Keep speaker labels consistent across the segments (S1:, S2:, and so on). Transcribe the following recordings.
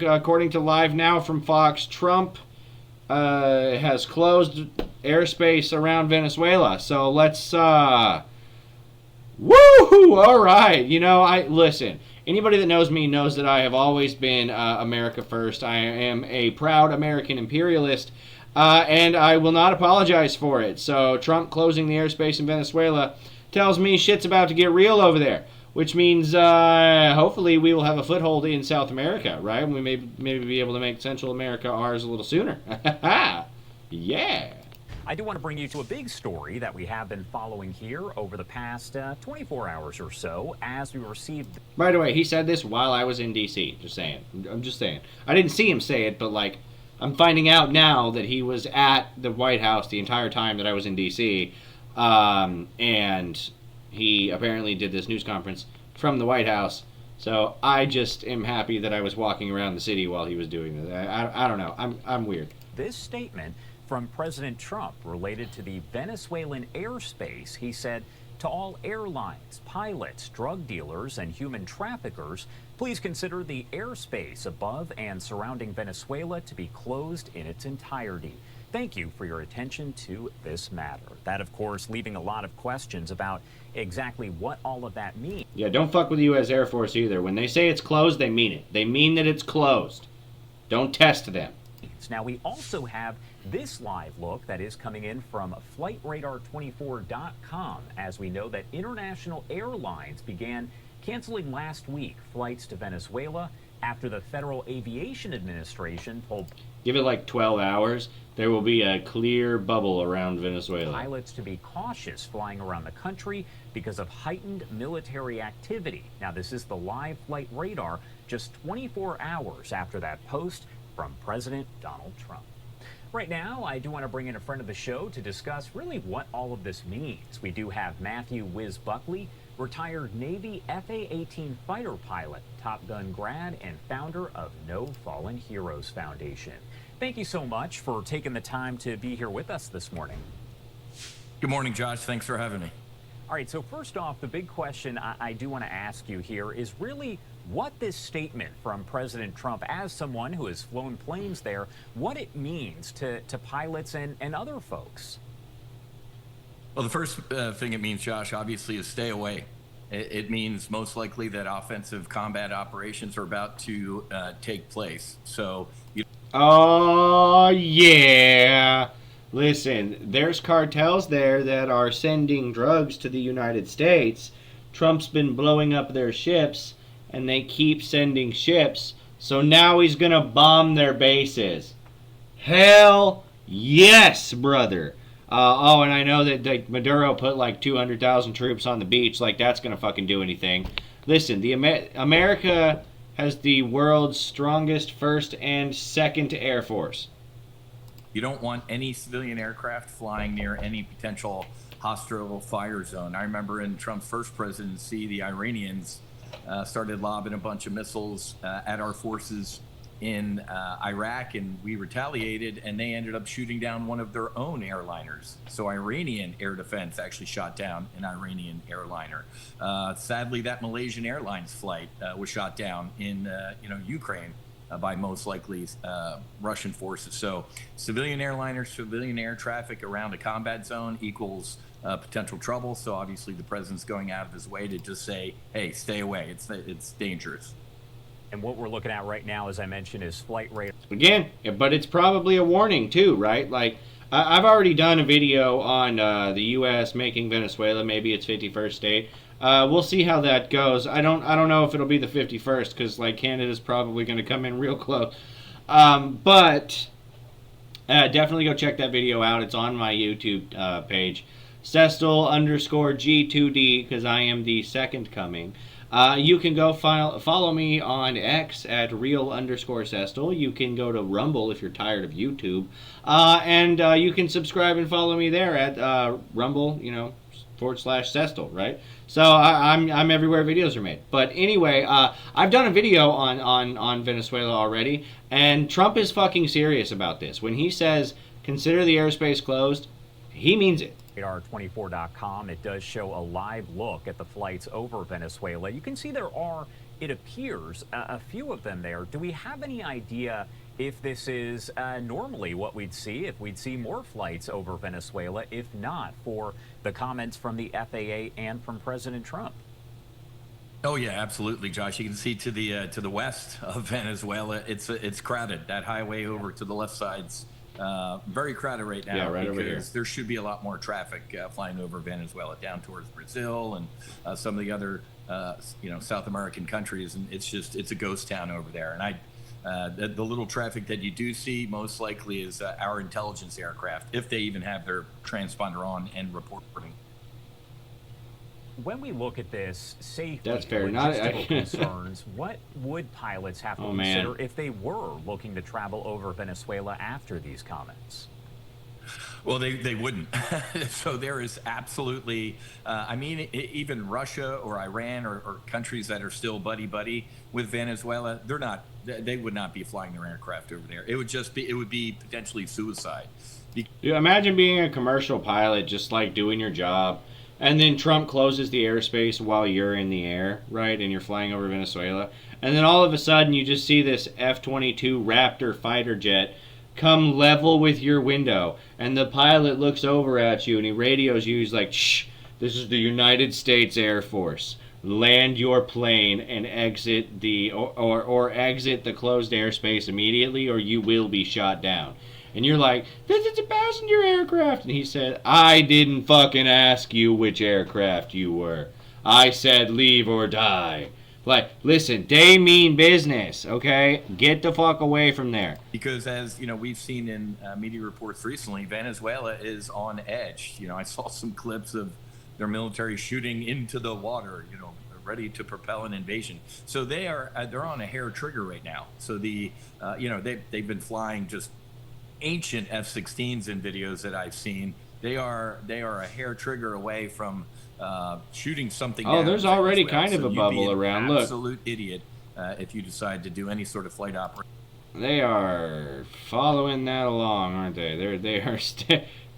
S1: According to Live Now from Fox, Trump has closed airspace around Venezuela. So let's, woohoo! All right. You know, listen. Anybody that knows me knows that I have always been America first. I am a proud American imperialist, and I will not apologize for it. So Trump closing the airspace in Venezuela tells me shit's about to get real over there, which means hopefully we will have a foothold in South America, right? We may maybe be able to make Central America ours a little sooner. Yeah.
S2: I do want to bring you to a big story that we have been following here over the past 24 hours or so as we received...
S1: By the way, he said this while I was in D.C., just saying. I'm just saying. I didn't see him say it, but, like, I'm finding out now that he was at the White House the entire time that I was in D.C., and he apparently did this news conference from the White House. So I just am happy that I was walking around the city while he was doing this. I don't know. I'm weird.
S2: This statement from President Trump related to the Venezuelan airspace. He said, to all airlines, pilots, drug dealers, and human traffickers, please consider the airspace above and surrounding Venezuela to be closed in its entirety. Thank you for your attention to this matter. That, of course, leaving a lot of questions about exactly what all of that means.
S1: Yeah, don't fuck with the U.S. Air Force either. When they say it's closed, they mean it. They mean that it's closed. Don't test them.
S2: Now, we also have this live look that is coming in from FlightRadar24.com as we know that international airlines began canceling last week flights to Venezuela after the Federal Aviation Administration told...
S1: Give it like 12 hours, there will be a clear bubble around Venezuela.
S2: ...pilots to be cautious flying around the country because of heightened military activity. Now, this is the live flight radar just 24 hours after that post from President Donald Trump. Right now, I do want to bring in a friend of the show to discuss really what all of this means. We do have Matthew Wiz Buckley, retired Navy FA-18 fighter pilot, Top Gun grad, and founder of No Fallen Heroes Foundation. Thank you so much for taking the time to be here with us this morning.
S3: Good morning, Josh. Thanks for having me.
S2: All right, so first off, the big question I do want to ask you here is really what this statement from President Trump, as someone who has flown planes there, what it means to pilots and other folks.
S3: Well, the first thing it means, Josh, obviously, is stay away. It means most likely that offensive combat operations are about to take place. So,
S1: oh, yeah. Listen, there's cartels there that are sending drugs to the United States. Trump's been blowing up their ships, and they keep sending ships. So now he's going to bomb their bases. Hell yes, brother. Oh, and I know that like, Maduro put like 200,000 troops on the beach. Like, that's going to fucking do anything. Listen, America has the world's strongest first and second Air Force.
S3: You don't want any civilian aircraft flying near any potential hostile fire zone. I remember in Trump's first presidency, the Iranians started lobbing a bunch of missiles at our forces in Iraq, and we retaliated, and they ended up shooting down one of their own airliners. So Iranian air defense actually shot down an Iranian airliner. Sadly, that Malaysian Airlines flight was shot down in Ukraine by most likely Russian forces. So civilian airliners, civilian air traffic around a combat zone equals potential trouble. So obviously the president's going out of his way to just say, hey, stay away. It's dangerous.
S2: And what we're looking at right now, as I mentioned, is flight radar.
S1: Again, but it's probably a warning too, right? Like, I've already done a video on the U.S. making Venezuela maybe its 51st state. We'll see how that goes. I don't know if it'll be the 51st because like Canada's probably going to come in real close. But definitely go check that video out. It's on my YouTube page, Cestal_G2D, because I am the second coming. You can go follow me on X at real_Cestal. You can go to Rumble if you're tired of YouTube. And you can subscribe and follow me there at Rumble, /Cestal, right? So I'm everywhere videos are made. But anyway, I've done a video on Venezuela already, and Trump is fucking serious about this. When he says, consider the airspace closed, he means it.
S2: Radar24.com, it does show a live look at the flights over Venezuela. You can see there are it appears a few of them there. Do we have any idea if this is normally what we'd see, if we'd see more flights over Venezuela, if not for the comments from the FAA and from President Trump?
S3: Oh yeah, absolutely, Josh. You can see to the west of Venezuela, it's crowded. That highway over to the left side's very crowded right now.
S1: Yeah, right over here.
S3: Because there should be a lot more traffic flying over Venezuela down towards Brazil and some of the other South American countries, and it's a ghost town over there. And the little traffic that you do see most likely is our intelligence aircraft, if they even have their transponder on and reporting.
S2: When we look at this safety,
S1: that's fair.
S2: logistical concerns, what would pilots have to consider
S1: man.
S2: if they were looking to travel over Venezuela after these comments?
S3: Well, they wouldn't. So there is absolutely, even Russia or Iran or countries that are still buddy with Venezuela, they would not be flying their aircraft over there. It would be potentially suicide.
S1: Dude, imagine being a commercial pilot, just like doing your job, and then Trump closes the airspace while you're in the air, right? And you're flying over Venezuela. And then all of a sudden you just see this F-22 Raptor fighter jet come level with your window. And the pilot looks over at you and he radios you. He's like, shh, this is the United States Air Force. Land your plane and exit or exit the closed airspace immediately or you will be shot down. And you're like, this is a passenger aircraft. And he said, I didn't fucking ask you which aircraft you were. I said leave or die. Like, listen, they mean business, okay? Get the fuck away from there.
S3: Because as, we've seen in media reports recently, Venezuela is on edge. I saw some clips of their military shooting into the water, ready to propel an invasion. So they're on a hair trigger right now. So they've been flying just ancient F-16s in videos that I've seen. They are a hair trigger away from shooting something down.
S1: Oh, there's already kind of a bubble around. Look,
S3: absolute idiot if you decide to do any sort of flight operation.
S1: They are following that along, aren't they? They are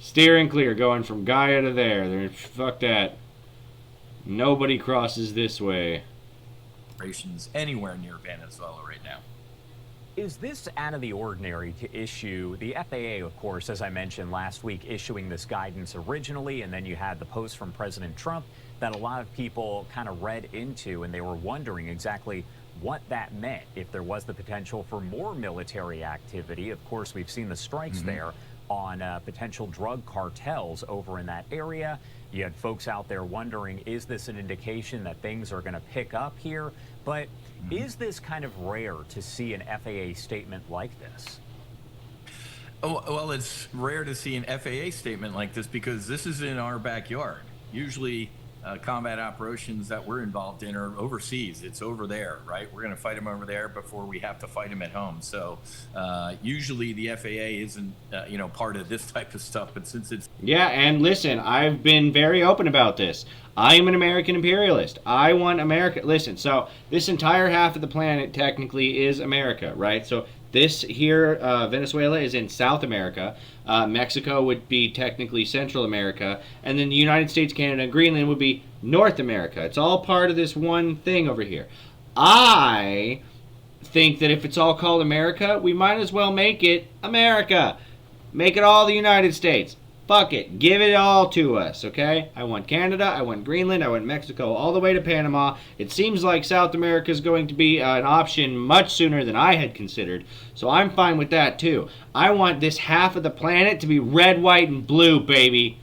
S1: steering clear, going from Gaia to there. They're fuck that. Nobody crosses this way.
S3: Operations anywhere near Venezuela right now.
S2: Is this out of the ordinary to issue? The FAA, of course, as I mentioned last week, issuing this guidance originally, and then you had the post from President Trump that a lot of people kind of read into, and they were wondering exactly what that meant, if there was the potential for more military activity. Of course, we've seen the strikes there on potential drug cartels over in that area. You had folks out there wondering, is this an indication that things are going to pick up here? But is this kind of rare to see an FAA statement like this?
S3: Oh, well, it's rare to see an FAA statement like this because this is in our backyard. Usually combat operations that we're involved in are overseas. It's over there, right? We're going to fight them over there before we have to fight them at home. So usually the FAA isn't, part of this type of stuff. But since it's...
S1: Yeah, and listen, I've been very open about this. I am an American imperialist. I want America. Listen, so this entire half of the planet technically is America, right? So this here, Venezuela, is in South America. Mexico would be technically Central America. And then the United States, Canada, and Greenland would be North America. It's all part of this one thing over here. I think that if it's all called America, we might as well make it America. Make it all the United States. Fuck it. Give it all to us, okay? I want Canada, I want Greenland, I want Mexico, all the way to Panama. It seems like South America is going to be an option much sooner than I had considered, so I'm fine with that too. I want this half of the planet to be red, white, and blue, baby.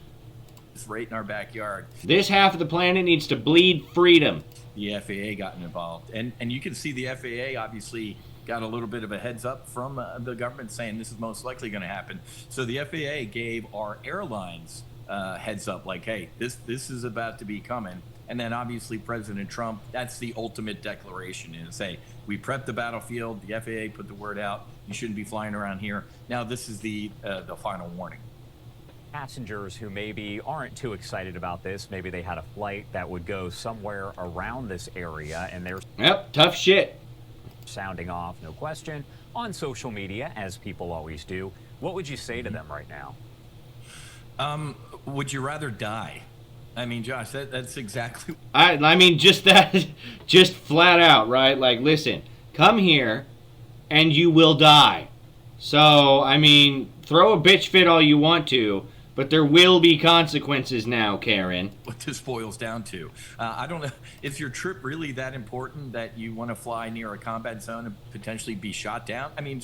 S3: It's right in our backyard.
S1: This half of the planet needs to bleed freedom.
S3: The FAA got involved. And you can see the FAA obviously got a little bit of a heads up from the government saying this is most likely going to happen. So the FAA gave our airlines heads up, like, hey, this is about to be coming. And then obviously President Trump, that's the ultimate declaration is, hey, we prepped the battlefield. The FAA put the word out. You shouldn't be flying around here. Now this is the final warning.
S2: Passengers who maybe aren't too excited about this, maybe they had a flight that would go somewhere around this area and they're
S1: tough shit.
S2: Sounding off, no question, on social media, as people always do. What would you say to them right now?
S3: Would you rather die? I mean, Josh, that's exactly.
S1: I mean, just that, just flat out, right? Like, listen, come here, and you will die. So, I mean, throw a bitch fit all you want to, but there will be consequences now, Karen.
S3: What this boils down to. I don't know. Is your trip really that important that you want to fly near a combat zone and potentially be shot down? I mean,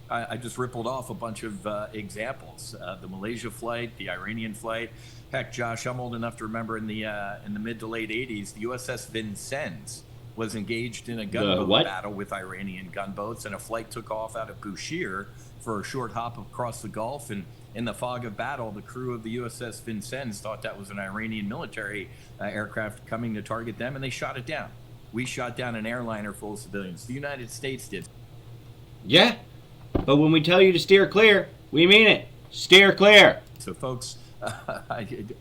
S3: I just rippled off a bunch of examples. The Malaysia flight, the Iranian flight. Heck, Josh, I'm old enough to remember in the mid to late 80s, the USS Vincennes was engaged in a gunboat battle with Iranian gunboats, and a flight took off out of Bushehr for a short hop across the Gulf. And in the fog of battle, the crew of the USS Vincennes thought that was an Iranian military aircraft coming to target them, and they shot it down. We shot down an airliner full of civilians. The United States did.
S1: Yeah, but when we tell you to steer clear, we mean it. Steer clear.
S3: So, folks,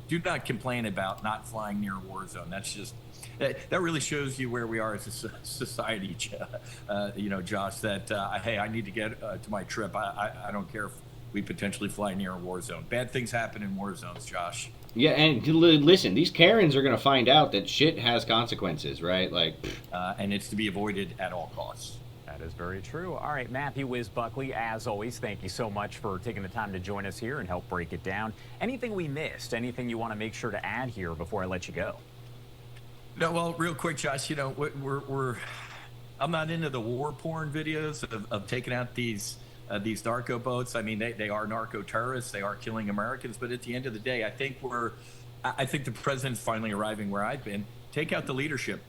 S3: do not complain about not flying near a war zone. That's just that really shows you where we are as a society, Josh. That hey, I need to get to my trip. I don't care if we potentially fly near a war zone. Bad things happen in war zones, Josh.
S1: Yeah, and listen, these Karens are going to find out that shit has consequences, right? Like,
S3: and it's to be avoided at all costs.
S2: That is very true. All right, Matthew Wiz Buckley, as always, thank you so much for taking the time to join us here and help break it down. Anything we missed? Anything you want to make sure to add here before I let you go?
S3: No, well, real quick, Josh. I'm not into the war porn videos of taking out these narco boats. I mean, they are narco terrorists. They are killing Americans. But at the end of the day, I think the president's finally arriving where I've been. Take out the leadership.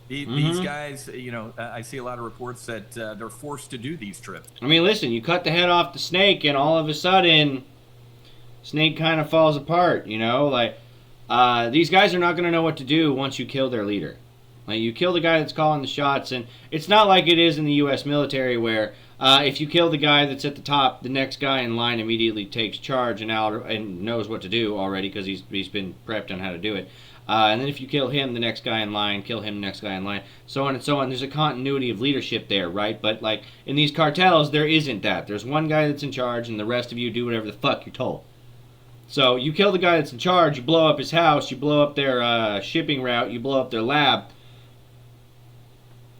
S3: These guys, I see a lot of reports that they're forced to do these trips.
S1: I mean, listen, you cut the head off the snake, and all of a sudden, snake kind of falls apart. Like these guys are not going to know what to do once you kill their leader. Like, you kill the guy that's calling the shots, and it's not like it is in the U.S. military where if you kill the guy that's at the top, the next guy in line immediately takes charge and knows what to do already because he's been prepped on how to do it. And then if you kill him, the next guy in line, kill him, the next guy in line, so on and so on. There's a continuity of leadership there, right? But, like, in these cartels, there isn't that. There's one guy that's in charge, and the rest of you do whatever the fuck you're told. So you kill the guy that's in charge, you blow up his house, you blow up their shipping route, you blow up their lab.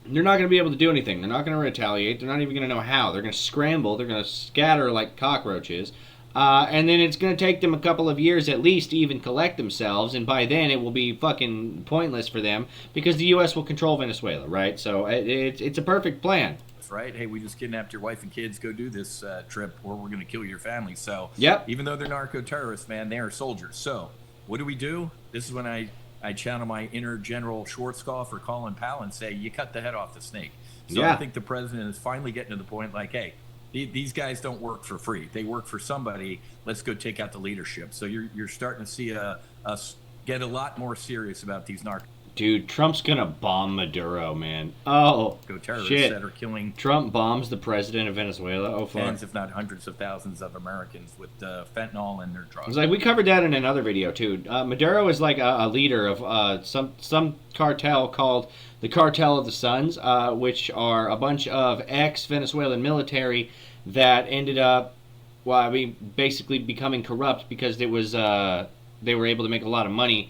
S1: They're not going to be able to do anything. They're not going to retaliate. They're not even going to know how. They're going to scramble. They're going to scatter like cockroaches. And then it's going to take them a couple of years at least to even collect themselves. And by then it will be fucking pointless for them because the U.S. will control Venezuela, right? So it's a perfect plan.
S3: That's right. Hey, we just kidnapped your wife and kids. Go do this trip or we're going to kill your family. So
S1: yep.
S3: Even though they're narco-terrorists, man, they are soldiers. So what do? This is when I channel my inner General Schwarzkopf or Colin Powell and say, you cut the head off the snake. So yeah. I think the president is finally getting to the point like, hey, these guys don't work for free. They work for somebody. Let's go take out the leadership. So you're starting to see us get a lot more serious about these narco.
S1: Dude, Trump's gonna bomb Maduro, man. Oh,
S3: terrorists
S1: shit.
S3: That are killing.
S1: Trump bombs the president of Venezuela. Oh, fuck.
S3: Tens, if not hundreds of thousands of Americans with fentanyl in their drugs.
S1: It's like we covered that in another video too. Maduro is like a leader of some cartel called the Cartel of the Suns, which are a bunch of ex-Venezuelan military that ended up, basically becoming corrupt because it was they were able to make a lot of money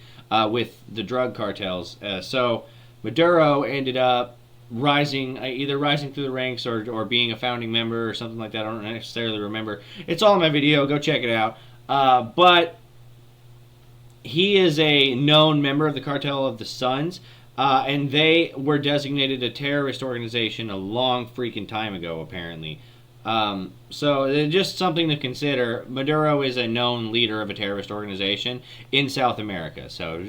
S1: with the drug cartels. So Maduro ended up either rising through the ranks or being a founding member or something like that. I don't necessarily remember. It's all in my video. Go check it out. But he is a known member of the Cartel of the Suns, and they were designated a terrorist organization a long freaking time ago, apparently. So just something to consider. Maduro is a known leader of a terrorist organization in South America. So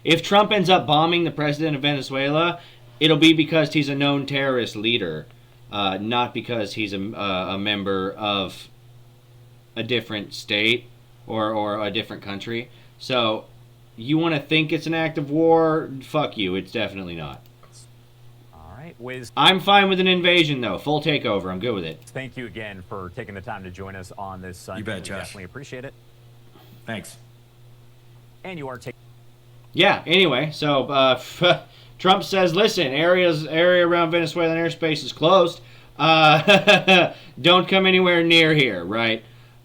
S1: if Trump ends up bombing the president of Venezuela, it'll be because he's a known terrorist leader, not because he's a member of a different state or a different country. So you want to think it's an act of war? Fuck you. It's definitely not.
S2: Wiz.
S1: I'm fine with an invasion, though. Full takeover. I'm good with it.
S2: Thank you again for taking the time to join us on this Sunday.
S3: You bet, Josh.
S2: Definitely appreciate it.
S3: Thanks.
S2: And you are taking...
S1: Yeah, anyway, so Trump says, listen, area around Venezuelan airspace is closed. Don't come anywhere near here, right?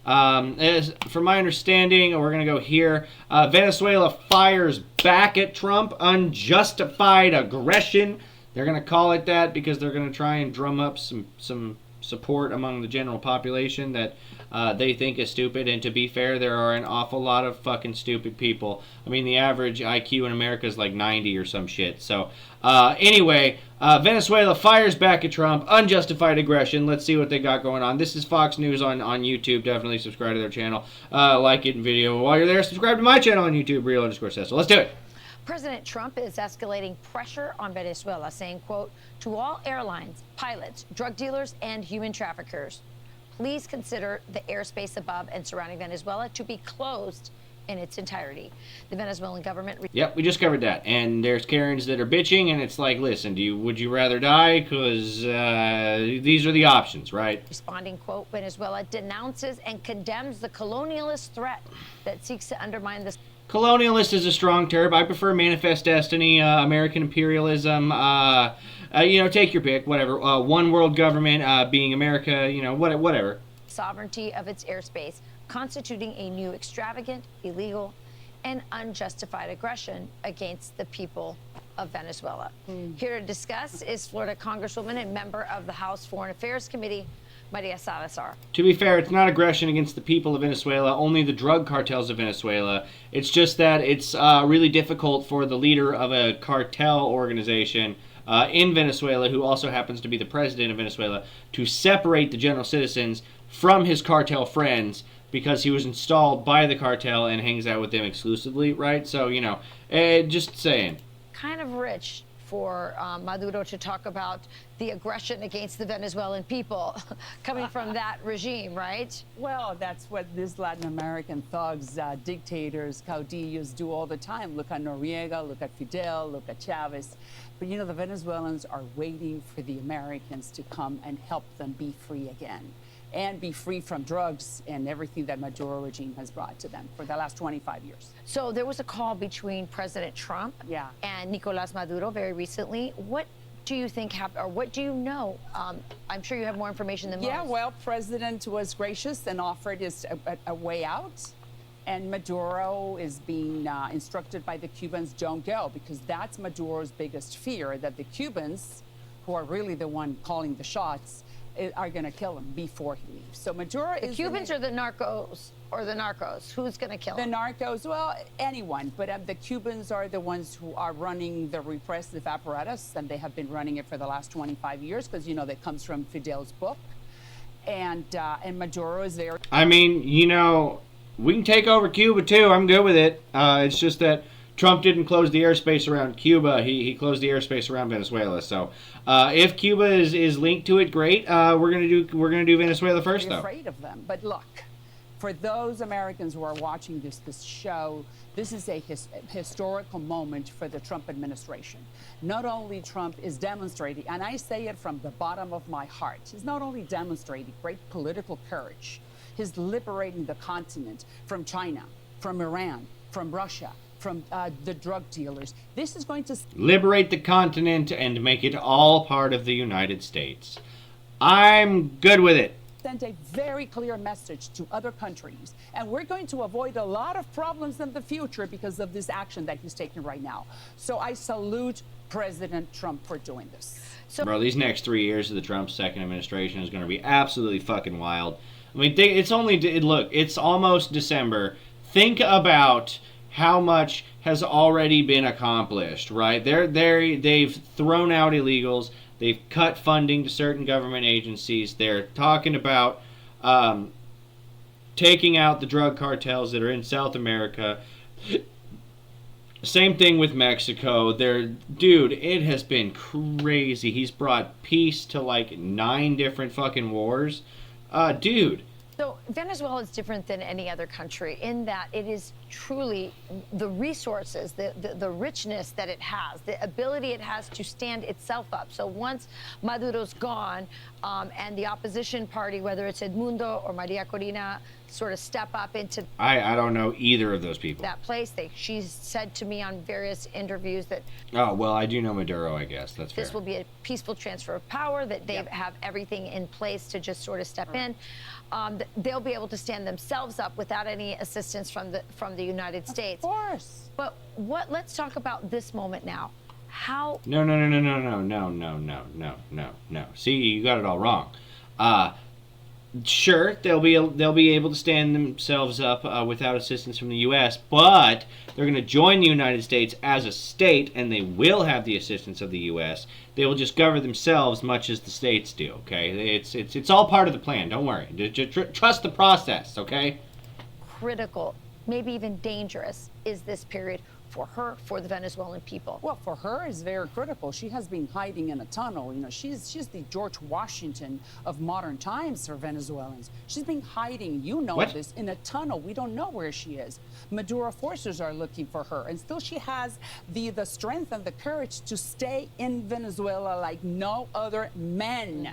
S1: From my understanding, we're going to go here. Venezuela fires back at Trump. Unjustified aggression. They're going to call it that because they're going to try and drum up some support among the general population that they think is stupid. And to be fair, there are an awful lot of fucking stupid people. I mean, the average IQ in America is like 90 or some shit. So anyway, Venezuela fires back at Trump. Unjustified aggression. Let's see what they got going on. This is Fox News on YouTube. Definitely subscribe to their channel. Like it and video. While you're there, subscribe to my channel on YouTube, Real_Cecil. Let's do it.
S4: President Trump is escalating pressure on Venezuela, saying, quote, to all airlines, pilots, drug dealers, and human traffickers, please consider the airspace above and surrounding Venezuela to be closed in its entirety. The Venezuelan government...
S1: Yep, we just covered that. And there's Karens that are bitching, and it's like, listen, would you rather die? Because these are the options, right?
S4: Responding, quote, Venezuela denounces and condemns the colonialist threat that seeks to undermine the...
S1: Colonialist is a strong term. I prefer manifest destiny, American imperialism, take your pick, whatever. One world government, being America, whatever.
S4: Sovereignty of its airspace, constituting a new extravagant, illegal, and unjustified aggression against the people of Venezuela. Here to discuss is Florida Congresswoman and member of the House Foreign Affairs Committee, Maria Salazar.
S1: To be fair, it's not aggression against the people of Venezuela, only the drug cartels of Venezuela. It's just that it's really difficult for the leader of a cartel organization in Venezuela, who also happens to be the president of Venezuela, to separate the general citizens from his cartel friends because he was installed by the cartel and hangs out with them exclusively, right? So, just saying.
S4: Kind of rich for Maduro to talk about the aggression against the Venezuelan people coming from that regime, right?
S5: Well, that's what these Latin American thugs, dictators, caudillos do all the time. Look at Noriega, look at Fidel, look at Chavez. But, the Venezuelans are waiting for the Americans to come and help them be free again and be free from drugs and everything that Maduro regime has brought to them for the last 25 years.
S4: So there was a call between President Trump and Nicolas Maduro very recently. What do you think happened, or what do you know? I'm sure you have more information than most.
S5: Yeah, well, President was gracious and offered a way out. And Maduro is being instructed by the Cubans, don't go, because that's Maduro's biggest fear, that the Cubans, who are really the one calling the shots, are going to kill him before he leaves. So Maduro is...
S4: The Cubans or the narcos? Or the narcos? Who's going to kill him?
S5: The narcos, well, anyone. But the Cubans are the ones who are running the repressive apparatus, and they have been running it for the last 25 years, because, that comes from Fidel's book. And Maduro is there.
S1: I mean, we can take over Cuba, too. I'm good with it. It's just that Trump didn't close the airspace around Cuba. He closed the airspace around Venezuela. So if Cuba is linked to it, great. We're gonna do Venezuela first, though.
S5: I'm afraid of them, but look, for those Americans who are watching this show, this is a historical moment for the Trump administration. Not only Trump is demonstrating, and I say it from the bottom of my heart, he's not only demonstrating great political courage, he's liberating the continent from China, from Iran, from Russia, from the drug dealers. This is going to
S1: liberate the continent and make it all part of the United States. I'm good with it.
S5: Send a very clear message to other countries, and we're going to avoid a lot of problems in the future because of this action that he's taking right now. So I salute President Trump for doing this.
S1: Bro, these next 3 years of the Trump second administration is going to be absolutely fucking wild. I mean, it's almost December. Think about how much has already been accomplished, right? They've thrown out illegals. They've cut funding to certain government agencies. They're talking about taking out the drug cartels that are in South America. Same thing with Mexico. Dude, it has been crazy. He's brought peace to like 9 different fucking wars. Dude.
S4: So Venezuela is different than any other country in that it is truly the resources, the richness that it has, the ability it has to stand itself up. So once Maduro's gone and the opposition party, whether it's Edmundo or Maria Corina sort of step up into
S1: I don't know either of those people.
S4: that place. She's said to me on various interviews that
S1: Oh, well, I do know Maduro, I guess. That's fair.
S4: this will be a peaceful transfer of power, that they have everything in place to just sort of step in. They'll be able to stand themselves up without any assistance from the United States.
S5: Of course.
S4: But let's talk about this moment now. How
S1: No. See, you got it all wrong. Sure, they'll be able to stand themselves up without assistance from the U.S., but they're going to join the United States as a state, and they will have the assistance of the U.S. They will just govern themselves much as the states do. Okay, it's all part of the plan. Don't worry. Just trust the process. Okay.
S4: critical, maybe even dangerous, is this period for her, for the Venezuelan people?
S5: Well, for her, it's very critical. She has been hiding in a tunnel. You know, she's the George Washington of modern times for Venezuelans. She's been hiding, you know this, in a tunnel. We don't know where she is. Maduro forces are looking for her, and still she has the strength and the courage to stay in Venezuela like no other man.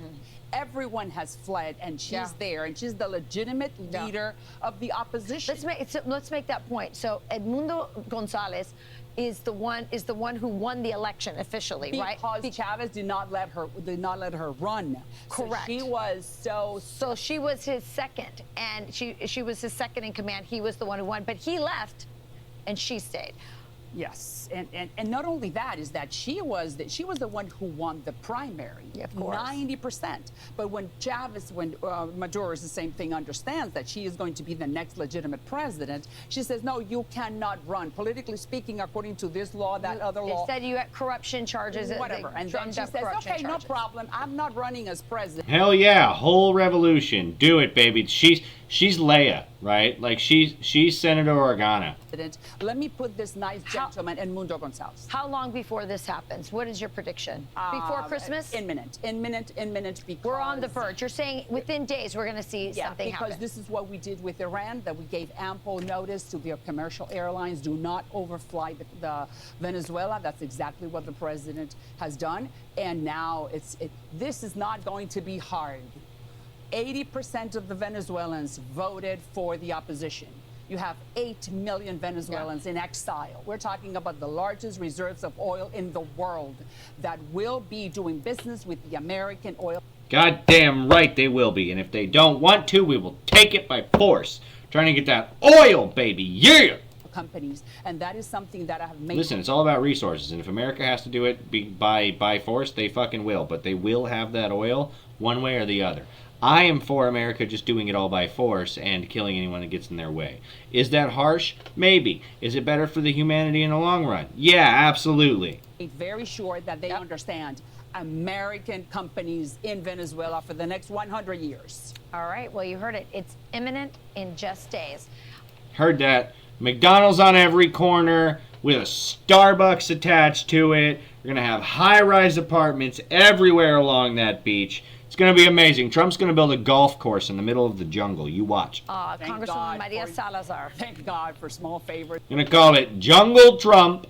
S5: Everyone has fled, and she's there, and she's the legitimate leader of the opposition.
S4: Let's make that point. So Edmundo Gonzalez is the one who won the election officially, right?
S5: Because Chavez did not let her run.
S4: Correct.
S5: So she was
S4: so she was his second, and she was his second in command. He was the one who won, but he left, and she stayed.
S5: Yes, and not only that, is that she was the one who won the primary,
S4: of course,
S5: 90%. But when Maduro is the same thing, understands that she is going to be the next legitimate president, she says, no, you cannot run. Politically speaking, according to this law, that other law.
S4: They said you had corruption charges.
S5: Whatever. And then she says, okay, no problem. I'm not running as president.
S1: Hell yeah, whole revolution. Do it, baby. She's Leia, right? Like she's Senator Organa.
S5: Let me put this nice gentleman, Edmundo Gonzalez.
S4: How long before this happens? What is your prediction? Before Christmas?
S5: Imminent, because
S4: we're on the verge. You're saying within days we're going to see something happen.
S5: Because this is what we did with Iran, that we gave ample notice to the commercial airlines, do not overfly the Venezuela. That's exactly what the president has done. And now this is not going to be hard. 80% of the Venezuelans voted for the opposition. You have 8 million Venezuelans in exile. We're talking about the largest reserves of oil in the world that will be doing business with the American oil.
S1: Goddamn right they will be. And if they don't want to, we will take it by force. Trying to get that oil, baby. Yeah!
S5: Companies, and that is something that I have made.
S1: Listen, it's all about resources, and if America has to do it by force, they fucking will. But they will have that oil one way or the other. I am for America just doing it all by force and killing anyone that gets in their way. Is that harsh? Maybe. Is it better for the humanity in the long run? Yeah, absolutely.
S5: Very sure that they understand American companies in Venezuela for the next 100 years.
S4: All right, well, you heard it. It's imminent in just days.
S1: Heard that. McDonald's on every corner with a Starbucks attached to it. We're going to have high-rise apartments everywhere along that beach. It's going to be amazing. Trump's going to build a golf course in the middle of the jungle. You watch.
S4: Congresswoman Maria Salazar.
S5: Thank God for small favors.
S1: Going to call it Jungle Trump.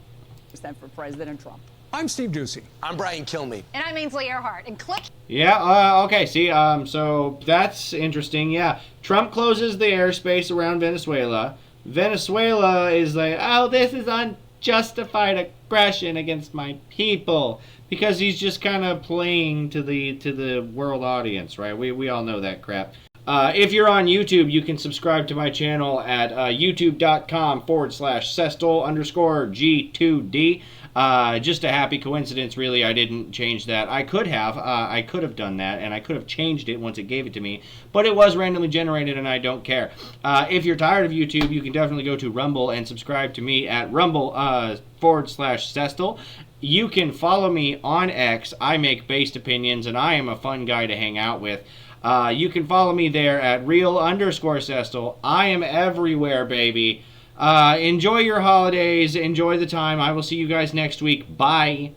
S5: Stand for President Trump.
S6: I'm Steve Ducey.
S7: I'm Brian Kilmeade.
S4: And I'm Ainsley Earhart. And click.
S1: Yeah, okay, see, so that's interesting. Yeah, Trump closes the airspace around Venezuela. Venezuela is like, oh, this is unjustified aggression against my people. Because he's just kind of playing to the world audience, right? We all know that crap. If you're on YouTube, you can subscribe to my channel at youtube.com/Sestel_G2D. Just a happy coincidence, really. I didn't change that. I could have done that, and I could have changed it once it gave it to me. But it was randomly generated, and I don't care. If you're tired of YouTube, you can definitely go to Rumble and subscribe to me at Rumble/Sestel. You can follow me on X. I make based opinions, and I am a fun guy to hang out with. You can follow me there at real_Sestel. I am everywhere, baby. Enjoy your holidays. Enjoy the time. I will see you guys next week. Bye.